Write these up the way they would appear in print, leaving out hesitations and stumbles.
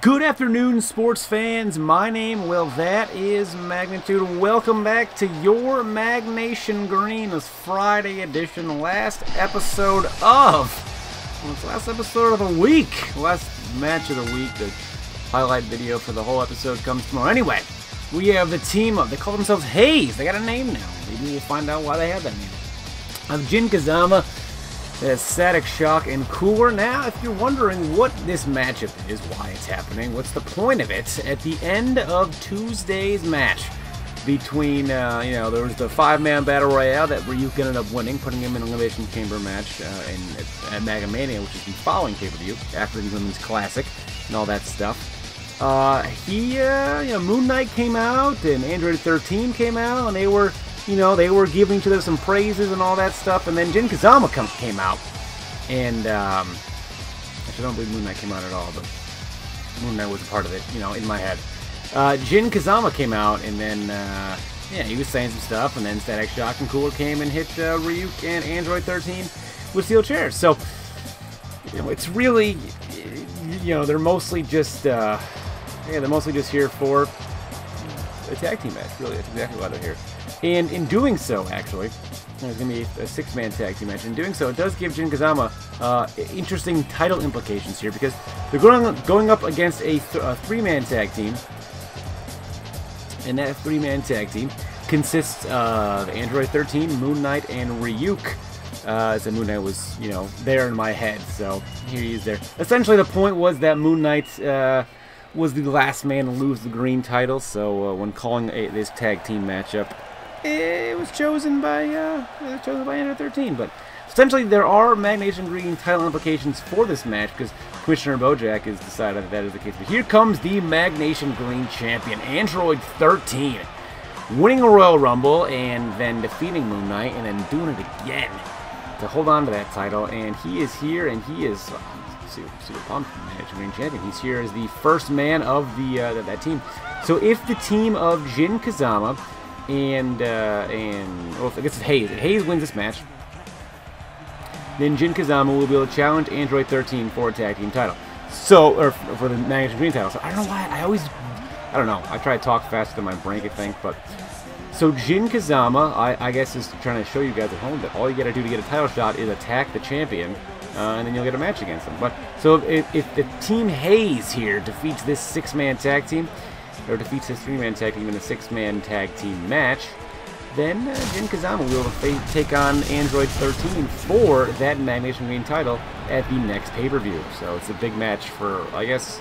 Good afternoon, sports fans. My name, well, that is Magnitude. Welcome back to your Magnation Green, this Friday edition, last episode of the week. Last match of the week. The highlight video for the whole episode comes tomorrow. Anyway, we have the team of, they call themselves Hayes. They got a name now. Maybe we'll find out why they have that name. Of Jin Kazama, Static Shock, and Cooler. Now, if you're wondering what this matchup is, why it's happening, what's the point of it, at the end of Tuesday's match between, there was the 5-man Battle Royale that Ryuk ended up winning, putting him in an Elimination Chamber match at Magamania, which is the following pay-per-view, after the Women's Classic and all that stuff. Moon Knight came out, and Android 13 came out, and they were giving each other some praises and all that stuff, and then Jin Kazama came out, and, actually I don't believe Moon Knight came out at all, but Moon Knight was a part of it, in my head. Jin Kazama came out, and then, he was saying some stuff, and then Static Shock and Cooler came and hit Ryuk and Android 13 with steel chairs, so, it's really, they're mostly just, they're mostly just here for a tag team match, really. That's exactly why they're here. And in doing so, actually, there's going to be a 6-man tag team match. In doing so, it does give Jin Kazama interesting title implications here, because they're going up against a 3-man tag team, and that 3-man tag team consists of Android 13, Moon Knight, and Ryuk. So Moon Knight was, there in my head, so here he is there. Essentially, the point was that Moon Knight was the last man to lose the green title, so when calling this tag team matchup, it was chosen by Android 13. But essentially, there are Magnation Green title implications for this match, because Commissioner Bojack has decided that is the case. But here comes the Magnation Green champion, Android 13, winning a Royal Rumble and then defeating Moon Knight and then doing it again to hold on to that title. And he is here, and he is super pumped. Magnation Green champion. He's here as the first man of that team. So if the team of Jin Kazama and well, I guess it's Hayes. If Hayes wins this match, then Jin Kazama will be able to challenge Android 13 for a tag team title. So, or for the Magnation Green title. So I don't know why I don't know. I try to talk faster than my brain could think, but so Jin Kazama, I guess, is trying to show you guys at home that all you got to do to get a title shot is attack the champion, and then you'll get a match against them. But so if the Team Hayes here defeats this 6-man tag team, or defeats his 3-man tag team in a 6-man tag team match, then Jin Kazama will take on Android 13 for that Magnation Green title at the next pay-per-view. So it's a big match for, it's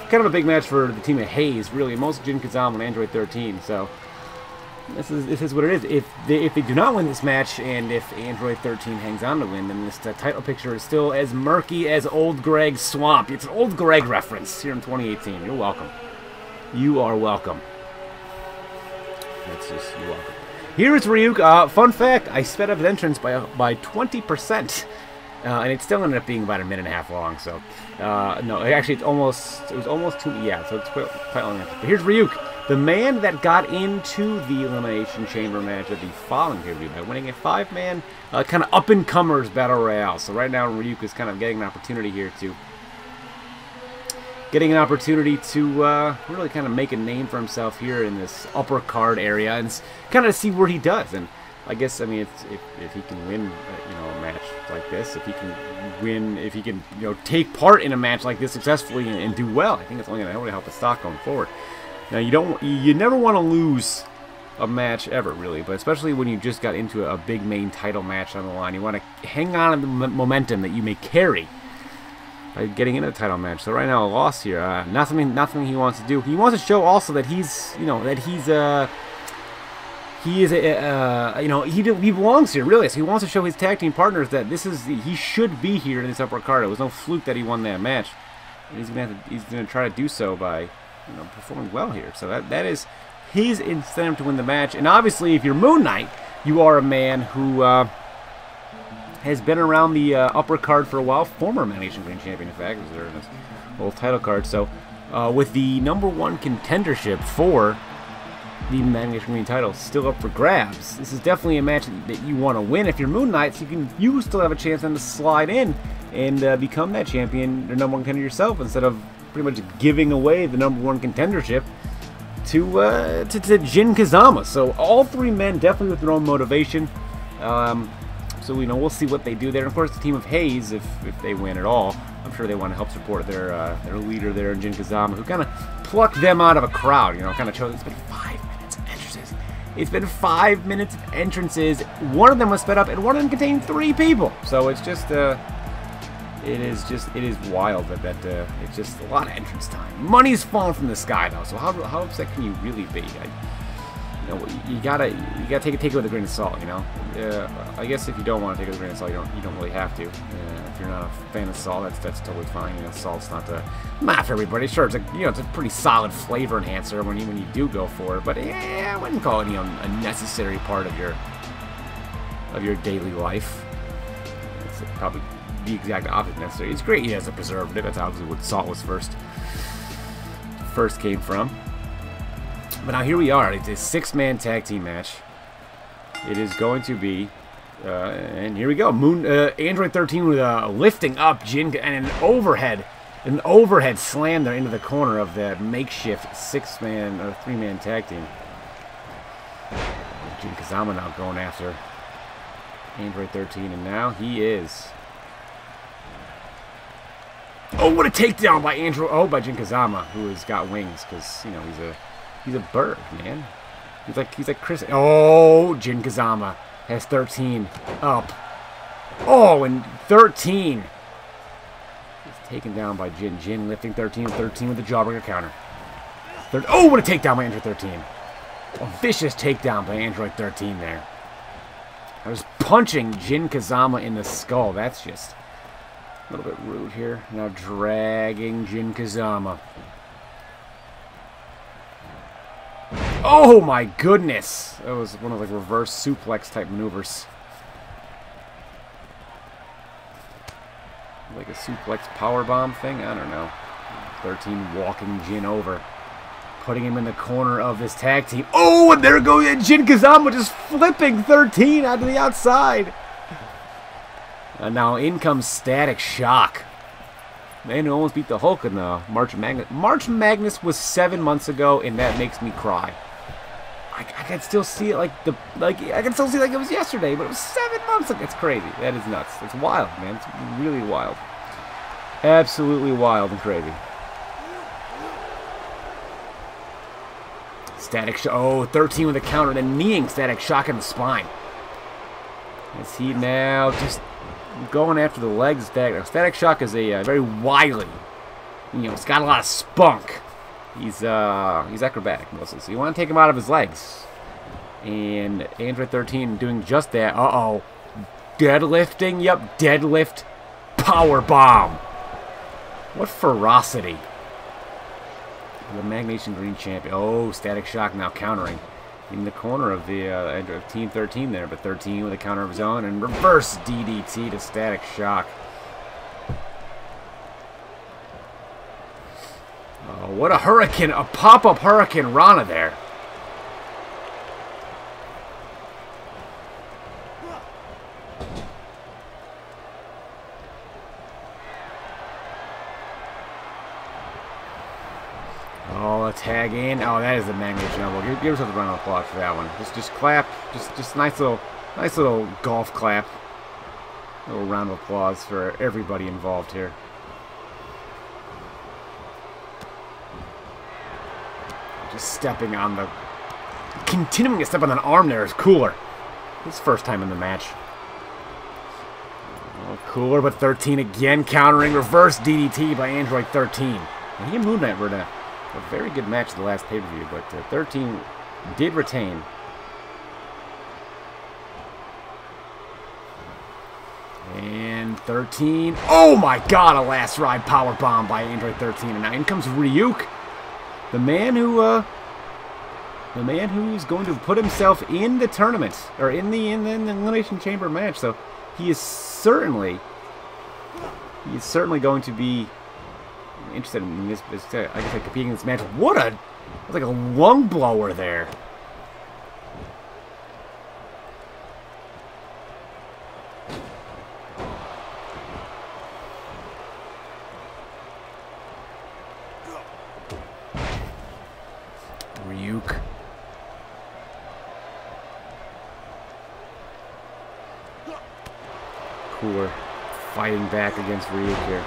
kind of a big match for the team of Hayes, really, most Jin Kazama and Android 13. So this is what it is. If they do not win this match, and if Android 13 hangs on to win, then this title picture is still as murky as Old Greg's Swamp. It's an Old Greg reference here in 2018. You're welcome. You are welcome. You're welcome. Here is Ryuk. Fun fact, I sped up his entrance by 20%. And it still ended up being about a minute and a half long, so, no, actually, it was almost 2, yeah, so it's quite long enough. But here's Ryuk, the man that got into the Elimination Chamber match of the following pay-per-view by winning a 5-man, kind of up-and-comers Battle Royale. So right now, Ryuk is kind of getting an opportunity here to, really kind of make a name for himself here in this upper card area, and kind of see where he does. And I guess, if he can win, a match like this, if he can take part in a match like this successfully and do well, I think it's only going to help his stock going forward. Now, you never want to lose a match ever, really, but especially when you just got into a big main title match on the line, you want to hang on to the momentum that you may carry by getting into a title match. So right now, a loss here, nothing he wants to do. He wants to show also that he belongs here, really. So he wants to show his tag team partners that he should be here in this upper card. It was no fluke that he won that match. And he's gonna try to do so by, performing well here. So that is his incentive to win the match. And obviously, if you're Moon Knight, you are a man who has been around the upper card for a while. Former Magnation Green champion, in fact, was there in this old title card. So with the #1 contendership for the Commissioner Green Title still up for grabs. This is definitely a match that you want to win if you're Moon Knight, so you still have a chance then to slide in and become that champion, or number one contender yourself, instead of pretty much giving away the number one contendership to Jin Kazama. So all three men definitely with their own motivation. So we'll see what they do there. And of course, the team of Hayes, if they win at all, I'm sure they want to help support their leader there, Jin Kazama, who kind of plucked them out of a crowd. Kind of chose. It's been 5 minutes of entrances. It's been 5 minutes of entrances. One of them was sped up, and one of them contained 3 people. So it's just it is wild that it's just a lot of entrance time. Money's falling from the sky though. So how upset can you really be? You gotta take it with a grain of salt. I guess if you don't want to take it with a grain of salt, you don't really have to. If you're not a fan of salt, that's totally fine. Salt's not for everybody. Sure, it's it's a pretty solid flavor enhancer when you do go for it. But yeah, I wouldn't call it a necessary part of your daily life. It's probably the exact opposite necessary. It's great as a preservative. That's obviously what salt was first came from. But now here we are. It's a 6-man tag team match. It is going to be, and here we go. Android 13 with lifting up Jin and an overhead slam there into the corner of the makeshift 6-man or 3-man tag team. Jin Kazama now going after Android 13, and now he is. Oh, what a takedown by by Jin Kazama, who has got wings, because he's a bird, man. He's like Chris. Oh, Jin Kazama has 13 up. Oh, and 13 is taken down by Jin. Jin lifting 13 with the jawbreaker counter. Oh, what a takedown by Android 13. A vicious takedown by Android 13 there. I was punching Jin Kazama in the skull. That's just a little bit rude here. Now dragging Jin Kazama. Oh my goodness! That was one of the reverse suplex type maneuvers. Like a suplex powerbomb thing? I don't know. 13 walking Jin over. Putting him in the corner of this tag team. Oh, and there goes Jin Kazama just flipping 13 out to the outside. And now in comes Static Shock. Man who almost beat the Hulk in the March Madness. March Madness was 7 months ago, and that makes me cry. I can still see it like I can still see it like it was yesterday, but it was 7 months ago. It's crazy. That is nuts. It's wild, man. It's really wild. Absolutely wild and crazy. Static Shock. Oh, 13 with a counter, then kneeing Static Shock in the spine. Is he now just going after the legs? Static Shock is a very wily. It's got a lot of spunk. He's acrobatic mostly, so you want to take him out of his legs. And Android 13 doing just that. Uh-oh. Deadlifting? Yep, deadlift power bomb. What ferocity. The Magnesium Green Champion. Oh, Static Shock now countering in the corner of the Team 13 there, but 13 with a counter of his own, and reverse DDT to Static Shock. Oh, what a hurricane, a pop-up Hurricane Rana there. Oh, a tag in. Oh, that is the Magnesium Elbow. Give yourself a round of applause for that one. Just clap. Just nice little golf clap. A little round of applause for everybody involved here. Just stepping on the... Continuing to step on an arm there is Cooler. His first time in the match. Oh, Cooler, but 13 again countering. Reverse DDT by Android 13. And he and Moon Knight were in a very good match at the last pay-per-view, but 13 did retain. And 13. Oh my god, a last ride power bomb by Android 13. And now in comes Ryuk. The man who's going to put himself in the tournament, or in the Elimination Chamber match. So he is certainly going to be interested in this. I guess competing in this match. What a, it was like a lung blower there. Cooler fighting back against Ryuk here.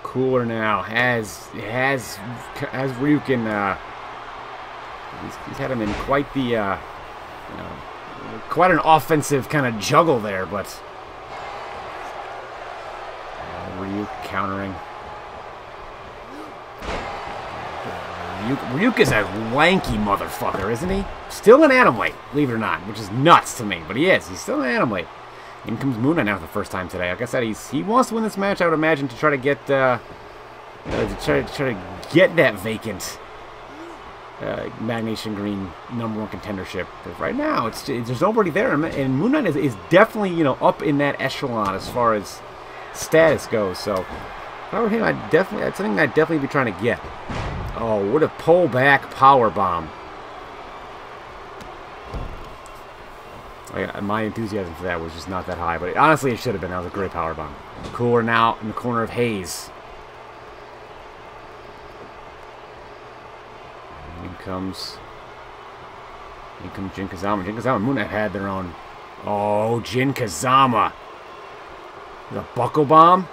Cooler now has Ryuk in, he's had him in quite the, you know, quite an offensive kind of juggle there, but Ryuk countering. Ryuk is a lanky motherfucker, isn't he? Still an atomweight, believe it or not, which is nuts to me, but he is. He's still an atomweight. In comes Moon Knight now for the first time today. Like I said, he wants to win this match, I would imagine, to try to get to try to get that vacant Magnation Green #1 contendership. Because right now, there's nobody there, and Moon Knight is definitely, you know, up in that echelon as far as status goes. So if I were him, that's something I'd definitely be trying to get. Oh, what a pullback power bomb! My enthusiasm for that was just not that high, but honestly, it should have been. That was a great power bomb. Cooler now in the corner of Hayes. In comes Jin Kazama. Jin Kazama and Moon Knight had their own. Oh, Jin Kazama. The buckle bomb.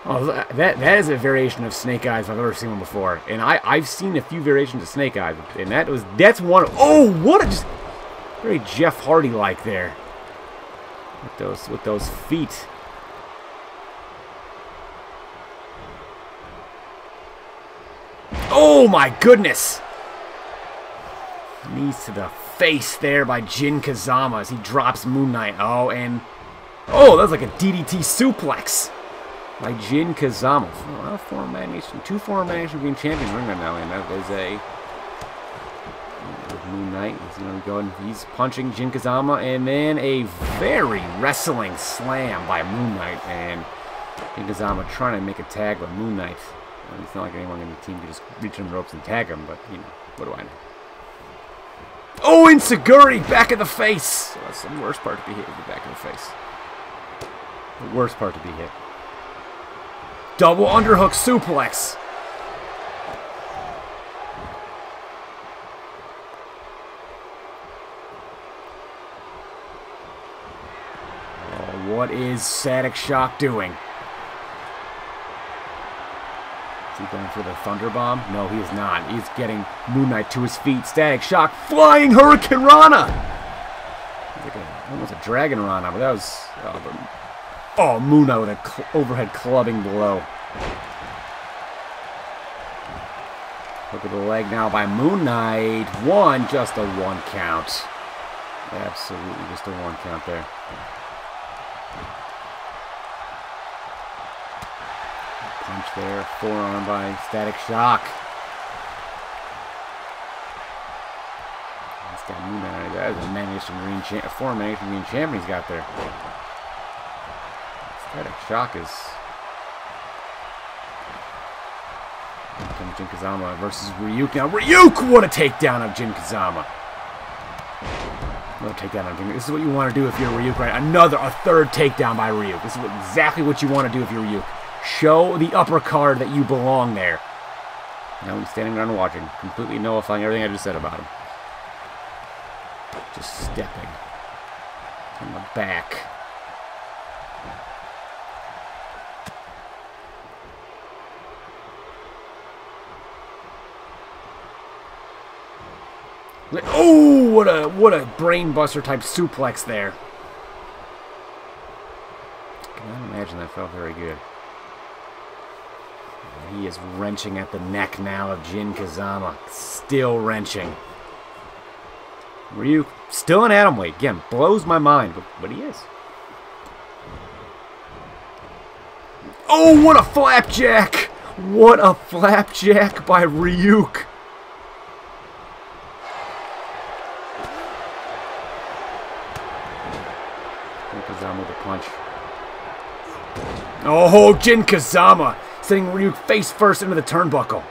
Oh, that is a variation of Snake Eyes if I've ever seen one before. And I've seen a few variations of Snake Eyes, and that's one. Oh, what a just very Jeff Hardy-like there. With those feet. Oh my goodness! Knees to the face there by Jin Kazama as he drops Moon Knight. Oh, and oh, that was like a DDT suplex by Jin Kazama. Two former Magnation Green champions ring right now, and that was a Moon Knight. He's going to go and he's punching Jin Kazama, and then a very wrestling slam by Moon Knight, and Jin Kazama trying to make a tag with Moon Knight. Well, it's not like anyone in the team could just reach in the ropes and tag him, but you know, what do I know? Oh, Inseguri back in the face. Oh, that's the worst part to be hit with the back of the face. The worst part to be hit. Double underhook suplex. Oh, what is Static Shock doing? Is he going for the Thunder Bomb? No, he is not. He's getting Moon Knight to his feet. Static Shock, flying Hurricane Rana. Like almost a Dragon Rana, but that was... Oh, Moon Knight with an overhead clubbing blow. Hook of the leg now by Moon Knight. Just a one count. Absolutely just a one count there. Punch there, forearm by Static Shock. That's got Moon Knight. That is a Magnation Green champion, former Magnation Green champion he's got there. Static Shock is. Here comes Jin Kazama versus Ryuk. Now Ryuk, what a takedown of Jin Kazama. Another takedown of Jin. This is what you want to do if you're Ryuk, right? A third takedown by Ryuk. This is exactly what you want to do if you're Ryuk. Show the upper card that you belong there. Now he's standing around watching, completely nullifying everything I just said about him. Just stepping on the back. Oh, what a brain buster type suplex there. I can't imagine that felt very good. He is wrenching at the neck now of Jin Kazama. Still wrenching. Ryuk, still an atomweight. Again, blows my mind, but he is. Oh, what a flapjack! What a flapjack by Ryuk. Jin Kazama with a punch. Oh, Jin Kazama! Sending Ryuk face first into the turnbuckle.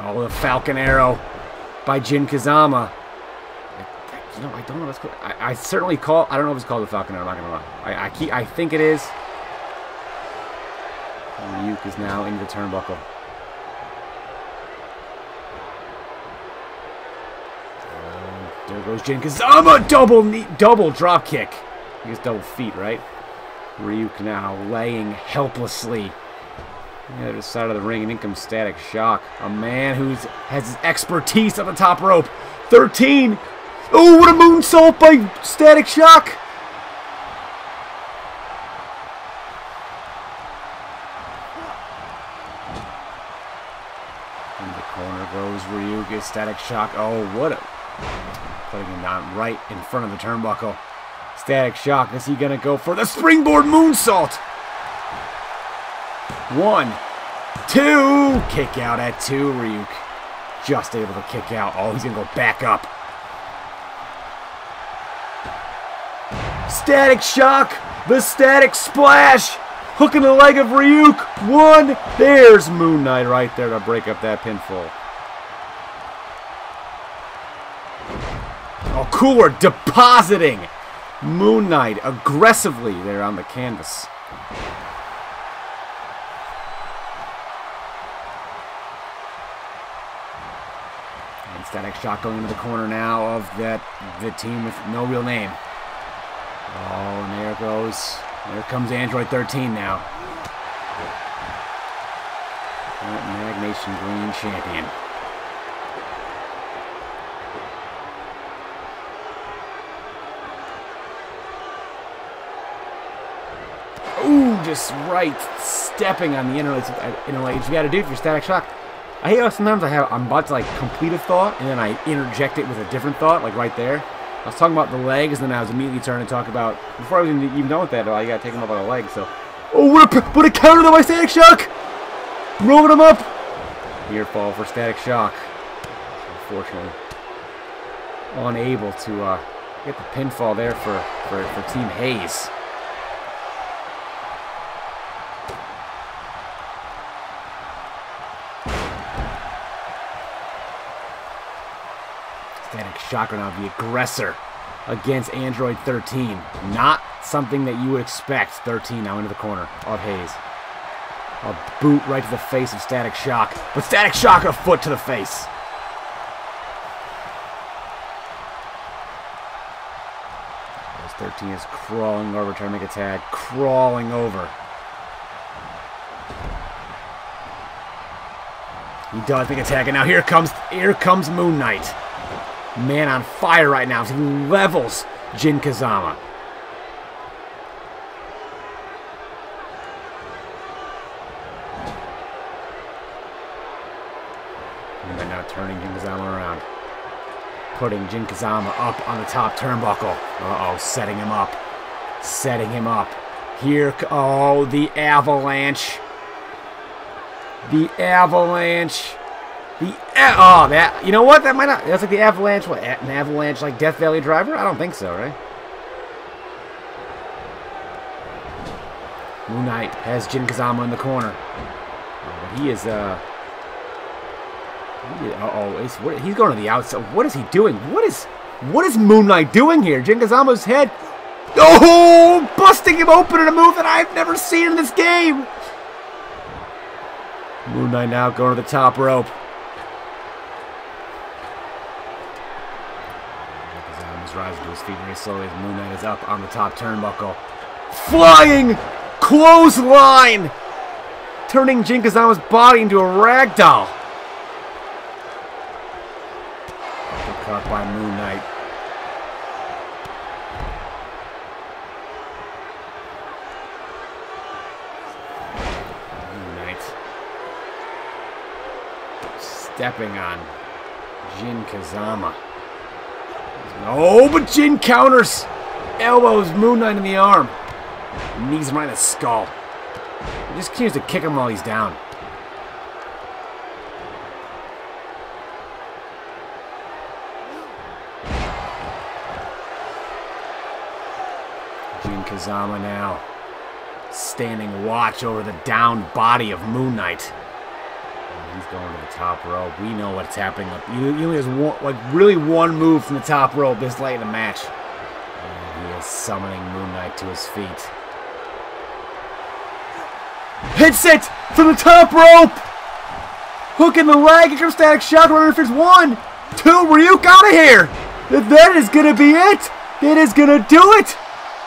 Oh, the Falcon Arrow by Jin Kazama. No, I don't know what's called. I certainly call. I don't know if it's called the Falcon. I'm not gonna lie. I think it is. Ryuk is now into the turnbuckle. There goes Jin Kazama. Double drop kick. He has double feet, right? Ryuk now laying helplessly on the other side of the ring, and in comes Static Shock. A man who has his expertise on the top rope. 13. Oh, what a moonsault by Static Shock. In the corner goes Ryuk, gets Static Shock. Oh, what a... Putting him down right in front of the turnbuckle. Static Shock, is he going to go for the springboard moonsault? 1, 2. Kick out at 2, Ryuk. Just able to kick out. Oh, he's going to go back up. Static Shock, the Static Splash. Hooking the leg of Ryuk. 1. There's Moon Knight right there to break up that pinfall. Oh, Cooler depositing Moon Knight aggressively there on the canvas. And Static Shock going into the corner now of the team with no real name. Oh, and there goes. There comes Android 13 now. Magnation Green champion. Ooh, just right stepping on the interlace. What you got to do for Static Shock. I hate how sometimes I'm about to like complete a thought and then I interject it with a different thought, like right there. I was talking about the legs, and then I was immediately turning to talk about, before I was even done with that, you gotta take him up on the legs, so. Oh, what a counter though by Static Shock! Rolling him up! Near fall for Static Shock. Unfortunately, unable to get the pinfall there for Team Hayes. Static Shock now the aggressor against Android 13. Not something that you would expect. 13 now into the corner of Hayes. A boot right to the face of Static Shock. But Static Shock a foot to the face. As 13 is crawling over, trying to make a tag. Crawling over. He does make a tag, and now here comes Moon Knight. Man on fire right now. He levels Jin Kazama. And then now turning Jin Kazama around. Putting Jin Kazama up on the top turnbuckle. Uh-oh, setting him up. Setting him up. Here, oh, the avalanche. The avalanche. That, you know what? That might not. That's like the avalanche. What? An avalanche like Death Valley Driver? I don't think so, right? Moon Knight has Jin Kazama in the corner. He is, he's going to the outside. What is he doing? What is Moon Knight doing here? Jin Kazama's head. Oh, busting him open in a move that I've never seen in this game. Moon Knight now going to the top rope. Rising to his feet very slowly as Moon Knight is up on the top turnbuckle. Flying clothesline! Turning Jin Kazama's body into a ragdoll. Uppercut by Moon Knight. Moon Knight stepping on Jin Kazama. Oh, but Jin counters. Elbows Moon Knight in the arm. Knees him right in the skull. He just continues to kick him while he's down. Jin Kazama now standing watch over the downed body of Moon Knight. He's going to the top rope. We know what's happening. He only has one move from the top rope this late in the match. And he is summoning Moon Knight to his feet. Hits it from the top rope! Hook in the leg, electrostatic shock, runner fist 1, 2, Ryuk out of here! That is gonna be it! That is gonna do it!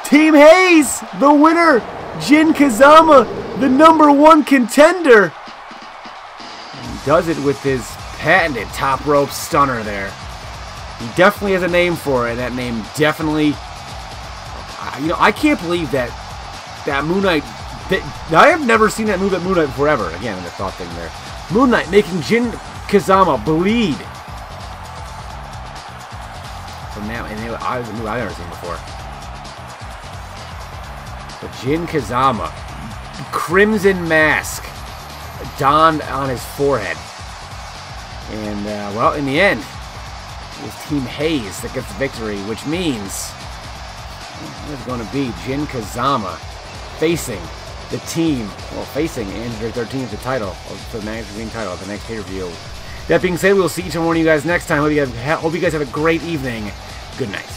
Team Hayes, the winner! Jin Kazama, the #1 contender! He does it with his patented top rope stunner there. He definitely has a name for it, and that name definitely... You know, I can't believe that Moon Knight... I have never seen that move at Moon Knight forever. Again, the thought thing there. Moon Knight making Jin Kazama bleed. From now, and I was a move I've never seen before. But Jin Kazama, crimson mask donned on his forehead. And, well, in the end, it was Team Hayes that gets the victory, which means it's going to be Jin Kazama facing the team, well, facing Android 13 for the title, for the TMN Green Title at the next pay-per-view. That being said, we will see each and one of you guys next time. Hope you guys have a great evening. Good night.